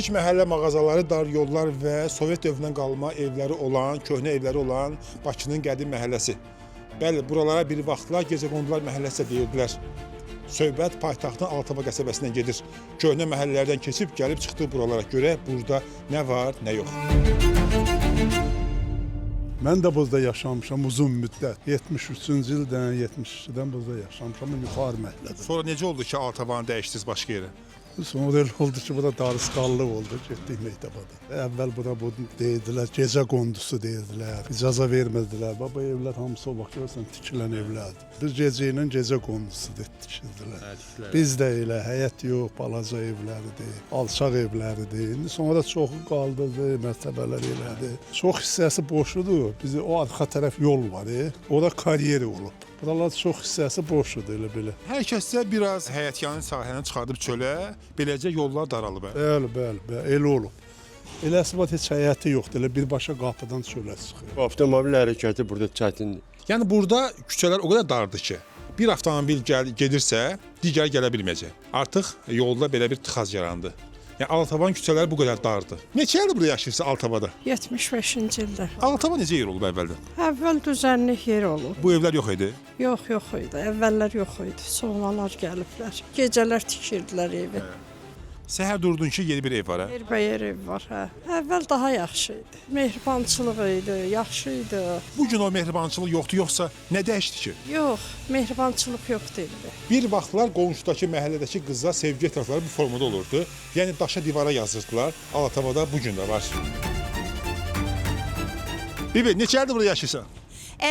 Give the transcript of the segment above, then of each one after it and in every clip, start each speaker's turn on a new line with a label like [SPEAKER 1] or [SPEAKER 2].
[SPEAKER 1] Kiçik məhəllə mağazaları, dar yollar və Sovet dövründən qalma evləri olan, köhnə evləri olan Bakının qədim məhəlləsi. Bəli, buralara bir vaxtlar Gecəqondular məhəlləsi deyirdilər. Söhbət paytaxtın Altava qəsəbəsindən gedir. Köhnə məhəllələrdən keçib gəlib çıxdı buralara görə burada nə var, nə yox.
[SPEAKER 2] Mən də burada yaşamışam uzun müddət. 73-cü ildən, 72-dən burada yaşamışam, yuxarı məhəllədə.
[SPEAKER 1] Sonra necə oldu ki, Altavanı dəyişdiniz başqa yerə?
[SPEAKER 2] Sonra elə oldu ki, burada darısqallıq oldu, getdik məktəbada. Əvvəl bura bu deyirdilər, gecə qondusu deyirdilər, icaza vermədilər. Baba evlər hamısı o vaxt görürsən tikilən evlərdir. Biz gecə ilə gecə qondusu tikildilər. Biz də elə həyət yox, balaca evləridir, alçaq evləridir. İndi sonra çoxu qaldırdı, mərtəbələr elədi. Çox hissəsi boşudur. Bizim o arxa tərəf yol var, ora karyeri olub. Buralar çox hissəsi boşudur elə belə.
[SPEAKER 1] Hər kəssə biraz həyətyanı sahəni çıxardıb çölə, beləcə yollar daralıb.
[SPEAKER 2] Bəli, elə olub. Elə əsbat heç həyəti yoxdur, elə birbaşa qapıdan çölə çıxır.
[SPEAKER 3] Avtomobil hərəkəti burada çətindir.
[SPEAKER 1] Yəni burada küçələr o qədər dardır ki, bir avtomobil gedirsə, digər gələ bilməyəcək. Artıq yolda belə bir tıxaz yarandı. Yəni Altavanın küçələri bu qədər dardır. Neçə ildir burada yaşayırsınız Altavada?
[SPEAKER 4] 75-ci ildə.
[SPEAKER 1] Altava necə yer olub əvvəldən?
[SPEAKER 4] Əvvəl düzənlik yer olub.
[SPEAKER 1] Bu evlər yox idi.
[SPEAKER 4] Yox idi. Əvvəllər yox idi. Sonralar gəliblər. Gecələr tikirdilər evi.
[SPEAKER 1] Səhər durdun ki, yeni bir ev var, hə?
[SPEAKER 4] Yerbəyer ev var, hə. Əvvəl daha yaxşı idi. Mehribançılıq idi, yaxşı idi.
[SPEAKER 1] Bu gün o mehribançılıq yoxdur, yoxsa nə dəyişdi ki?
[SPEAKER 4] Yox, mehribançılıq yoxdur indi.
[SPEAKER 1] Bir vaxtlar qonşudakı məhəllədəki qızlar sevgi etirafları bu formada olurdu. Yəni daşa divara yazırdılar. Altavada bu gün də var. Bibi, neçə ildir burada yaşayırsan?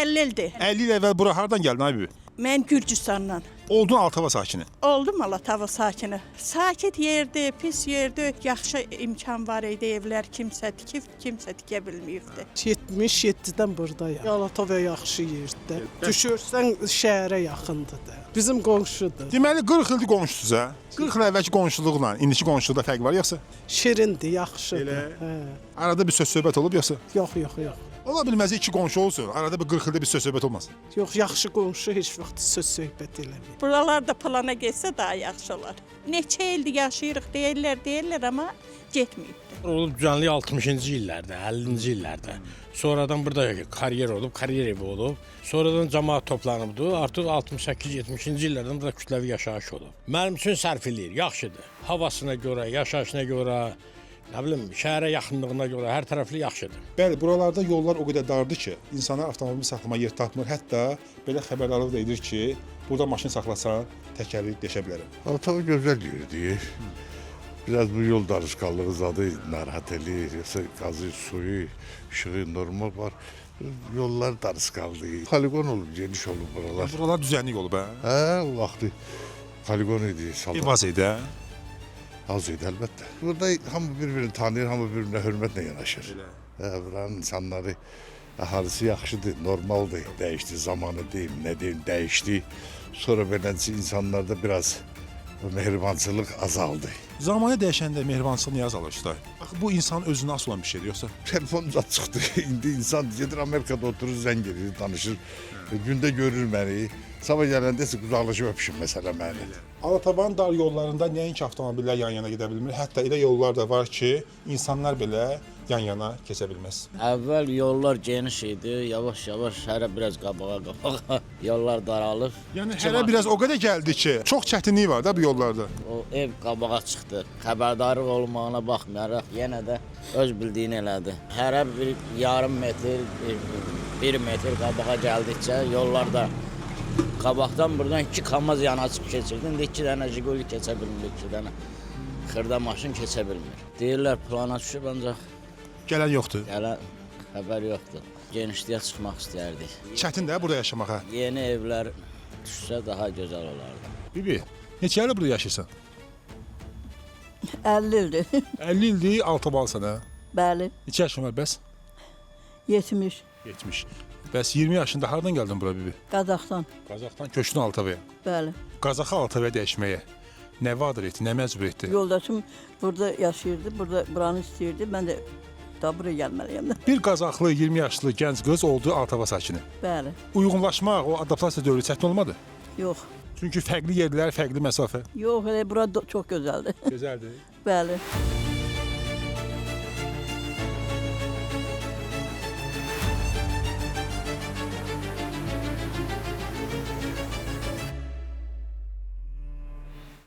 [SPEAKER 5] 50 ildir.
[SPEAKER 1] 50 il əvvəl bura hardan gəldin ay bibi?
[SPEAKER 5] Mən Gürcüstandan.
[SPEAKER 1] Oldun Altava sakini.
[SPEAKER 5] Oldum Alatava sakini. Sakit yerdi, pis yerdi. Yaxşı imkan var idi, evlər kimsə tikib, kimsə tikə bilməyibdi.
[SPEAKER 6] 77-dən buradayam. Alatava yaxşı yerdir. Düşürsən şəhərə yaxındır da. Bizim qonşudur.
[SPEAKER 1] Deməli 40 ildir qonşusuz, hə? 40 il əvvəlki qonşuluqla indiki qonşuluqda fərq var yoxsa?
[SPEAKER 6] Şirindir, yaxşıdır.
[SPEAKER 1] Elə?
[SPEAKER 6] Hə.
[SPEAKER 1] Arada bir söz-söhbət olub yoxsa?
[SPEAKER 6] Yox.
[SPEAKER 1] Ola bilməz iki qonşu olsun. Arada bir 40 ildə bir söz-söhbət olmasın.
[SPEAKER 6] Yox, yaxşı qonşu heç vaxt söz söhbət eləmir.
[SPEAKER 5] Buralarda plana getsə daha yaxşı olar. Neçə ildir yaşayırıq deyirlər, amma getməyibdi.
[SPEAKER 7] Olub düzənlik 60-cı illərdə, 50-ci illərdə. Sonradan burada karyer olub, karyer evi olub. Sonradan cəmaət toplanıbdı. Artıq 68-70-ci illərdən burada kütləvi yaşayış olub. Mənim üçün sərf eləyir, yaxşıdır. Havasına görə, yaşayışına görə, nə bilim, şəhərə yaxınlığına görə hər tərəfli yaxşıdır.
[SPEAKER 1] Bəli, buralarda yollar o qədər dardır ki, insanlar avtomobil saxlama yer tapmır. Hətta belə xəbərdarlıq da edir ki, burada maşın saxlasan təkəri deşə bilərəm.
[SPEAKER 8] Altava gözəl yerdir. Biraz bu yol darışqallığı zadı narahat eləyir. Yoxsa qazı, suyu, işığı normal var. Yollar darışqaldır. Poligon olub, geniş olub buralar.
[SPEAKER 1] Buralar düzənlik olub, hə?
[SPEAKER 8] Hə, o vaxtı poligon idi.
[SPEAKER 1] Evaz idi, hə?
[SPEAKER 8] Az idi əlbəttə. Burada hamı bir-birini tanıyır, hamı bir-birinə hörmətlə yanaşır. Buranın insanları, əhalisi yaxşıdır, normaldır. Dəyişdi, zamanı deyim, nə deyim, dəyişdi. Sonra beləncə insanlarda biraz mehribançılıq azaldı.
[SPEAKER 1] Zamanı dəyişəndə mehribançılıq niyə azalır usta? Axı bu insanın özünə asılı olan bir şeydir, yoxsa?
[SPEAKER 8] Telefon çıxdı. İndi insan gedir Amerikada oturur, zəng edir, danışır. Gündə görür məni. Sabah gələndə uzaqlaşıb öpüşür məsələ məni.
[SPEAKER 1] Alatavanın dar yollarında nəinki avtomobillər yan-yana gedə bilmir, hətta elə yollar da var ki, insanlar belə yan-yana keçə bilməz.
[SPEAKER 9] Əvvəl yollar geniş idi, yavaş-yavaş hərə biraz qabağa yollar daralıb.
[SPEAKER 1] Yəni hərə biraz o qədər gəldi ki, çox çətinlik var da bu yollarda.
[SPEAKER 9] O ev qabağa çıxdı. Xəbərdarlıq olmağına baxmayaraq yenə də öz bildiyini elədi. Hərə bir yarım metr, 1 metr qabağa gəldikcə yollarda qabaqdan buradan 2 kamaz yana açıb keçirdi. İndi 2 dənə Jiguli keçə bilmir, 2 dənə xırda maşın keçə bilmir. Deyirlər plana düşüb, ancaq
[SPEAKER 1] Gələn yoxdur.
[SPEAKER 9] gələn xəbər yoxdur. Genişliyə çıxmaq istəyərdik.
[SPEAKER 1] Çətin də burada yaşamaq, hə?
[SPEAKER 9] Yeni evlər düşsə daha gözəl olardı.
[SPEAKER 1] Bibi, neçə ildir burada yaşayırsan?
[SPEAKER 10] 50 ildir.
[SPEAKER 1] 50 ildir Altavalısan, hə?
[SPEAKER 10] Bəli,
[SPEAKER 1] Neçə yaşın var bəs?
[SPEAKER 10] 70.
[SPEAKER 1] 70. Bəs 20 yaşında hardan gəldin bura bibi?
[SPEAKER 10] Qazaxdan.
[SPEAKER 1] Qazaxdan köçdün Altavaya.
[SPEAKER 10] Bəli.
[SPEAKER 1] Qazaxa Altavaya dəyişməyə nə vadar etdi, nə məcbur etdi?
[SPEAKER 10] Yoldaşım burada yaşayırdı, buranı istəyirdi. Mən də da buraya gəlməliyəm.
[SPEAKER 1] Bir Qazaxlı 20 yaşlı gənc qız oldu Altava sakini.
[SPEAKER 10] Bəli.
[SPEAKER 1] Uyğunlaşmaq, o adaptasiya dövrü çətin olmadı?
[SPEAKER 10] Yox.
[SPEAKER 1] Çünki fərqli yerlər, fərqli məsafə.
[SPEAKER 10] Yox, elə bura çox gözəldir.
[SPEAKER 1] Gözəldir.
[SPEAKER 10] Bəli.